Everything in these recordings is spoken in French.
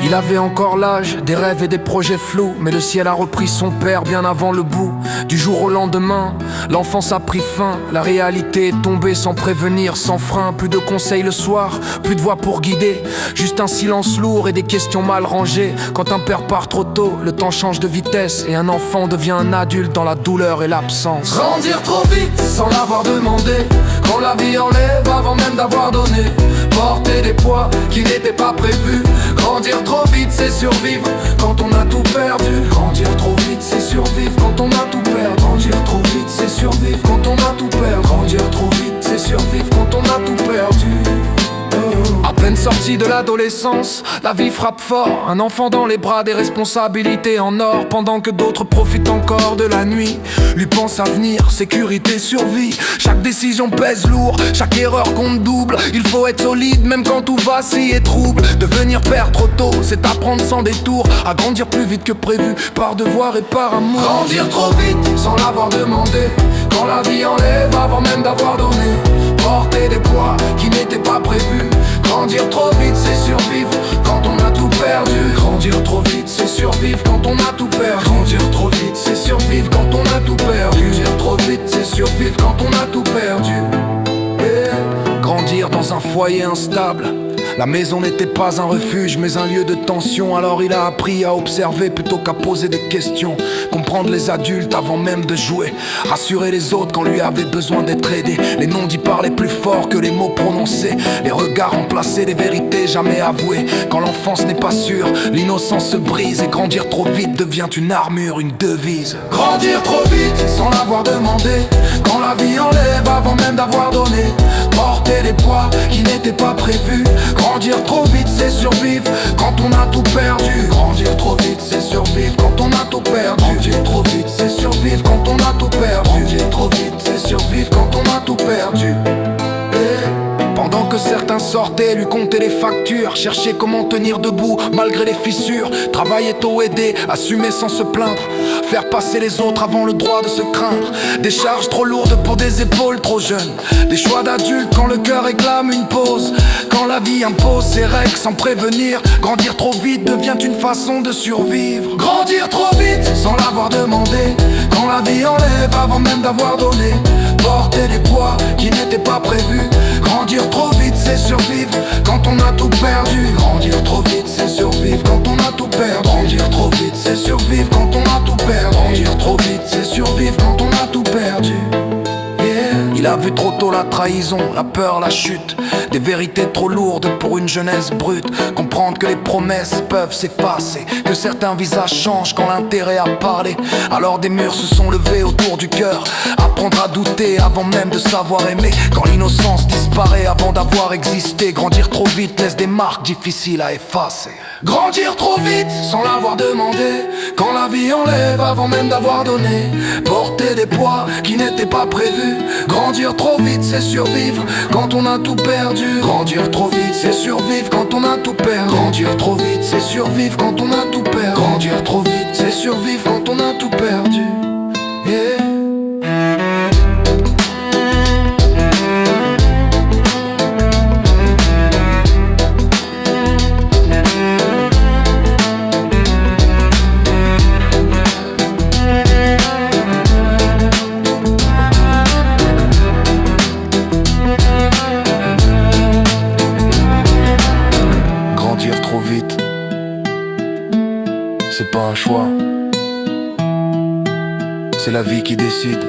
Il avait encore l'âge, des rêves et des projets flous, mais le ciel a repris son père bien avant le bout. Du jour au lendemain, l'enfance a pris fin. La réalité est tombée sans prévenir, sans frein. Plus de conseils le soir, plus de voix pour guider, juste un silence lourd et des questions mal rangées. Quand un père part trop tôt, le temps change de vitesse et un enfant devient un adulte dans la douleur et l'absence. Grandir trop vite sans l'avoir demandé, quand la vie enlève avant même d'avoir donné. Porter des poids qui n'étaient pas prévus. Grandir trop vite c'est survivre quand on a tout perdu. Grandir trop vite c'est survivre quand on a tout perdu. Grandir trop vite c'est survivre quand on a tout perdu. Grandir trop vite c'est survivre quand on a tout perdu. À peine sorti de l'adolescence, la vie frappe fort. Un enfant dans les bras, des responsabilités en or, pendant que d'autres profitent encore de la nuit. Lui pense avenir, sécurité, survie. Chaque décision pèse lourd, chaque erreur compte double. Il faut être solide même quand tout vacille et trouble. Devenir père trop tôt, c'est apprendre sans détour à grandir plus vite que prévu, par devoir et par amour. Grandir trop vite sans l'avoir demandé, quand la vie enlève avant même d'avoir donné. Porter des poids qui n'étaient pas prévus. Grandir trop vite c'est survivre quand on a tout perdu. Grandir trop vite c'est survivre quand on a tout perdu. Grandir trop vite c'est survivre quand on a tout perdu. Grandir trop vite c'est survivre quand on a tout perdu. Grandir dans un foyer instable, la maison n'était pas un refuge mais un lieu de tension. Alors il a appris à observer plutôt qu'à poser des questions. Comprendre les adultes avant même de jouer, rassurer les autres quand lui avait besoin d'être aidé. Les non-dits parlaient plus fort que les mots prononcés. Les regards remplaçaient les vérités jamais avouées. Quand l'enfance n'est pas sûre, l'innocence se brise. Et grandir trop vite devient une armure, une devise. Grandir trop vite sans l'avoir demandé, quand la vie enlève avant même d'avoir donné. Porter des poids qui n'étaient pas prévus. Grandir trop vite c'est survivre quand on a tout perdu. Grandir trop vite c'est survivre quand on a tout perdu. Grandir trop vite c'est survivre quand on a tout perdu. Grandir trop vite c'est survivre quand on a tout perdu. Pendant que certains sortaient, lui comptaient les factures, cherchaient comment tenir debout malgré les fissures. Travailler tôt, aider, assumer sans se plaindre, faire passer les autres avant le droit de se craindre. Des charges trop lourdes pour des épaules trop jeunes, des choix d'adultes quand le cœur réclame une pause. Quand la vie impose ses règles sans prévenir, grandir trop vite devient une façon de survivre. Grandir trop vite sans l'avoir demandé, quand la vie enlève avant même d'avoir donné. Porter des poids qui n'étaient pas prévus. Grandir trop vite c'est survivre quand on a tout perdu. Grandir trop vite c'est survivre quand on a tout perdu. Grandir trop vite c'est survivre quand on a tout perdu. Grandir trop vite c'est survivre quand on a tout perdu. Il a vu trop tôt la trahison, la peur, la chute, des vérités trop lourdes pour une jeunesse brute. Comprendre que les promesses peuvent s'effacer, que certains visages changent quand l'intérêt a parlé. Alors des murs se sont levés autour du cœur. Apprendre à douter avant même de savoir aimer, quand l'innocence disparaît avant d'avoir existé. Grandir trop vite laisse des marques difficiles à effacer. Grandir trop vite sans l'avoir demandé, quand la vie enlève avant même d'avoir donné. Porter des poids qui n'étaient pas prévus. Grandir trop vite c'est survivre quand on a tout perdu. Grandir trop vite c'est survivre quand on a tout perdu. Grandir trop vite c'est survivre quand on a tout perdu. Grandir trop vite c'est survivre quand on a tout perdu. Grandir trop vite, c'est pas un choix, c'est la vie qui décide.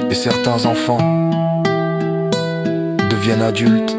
Et certains enfants deviennent adultes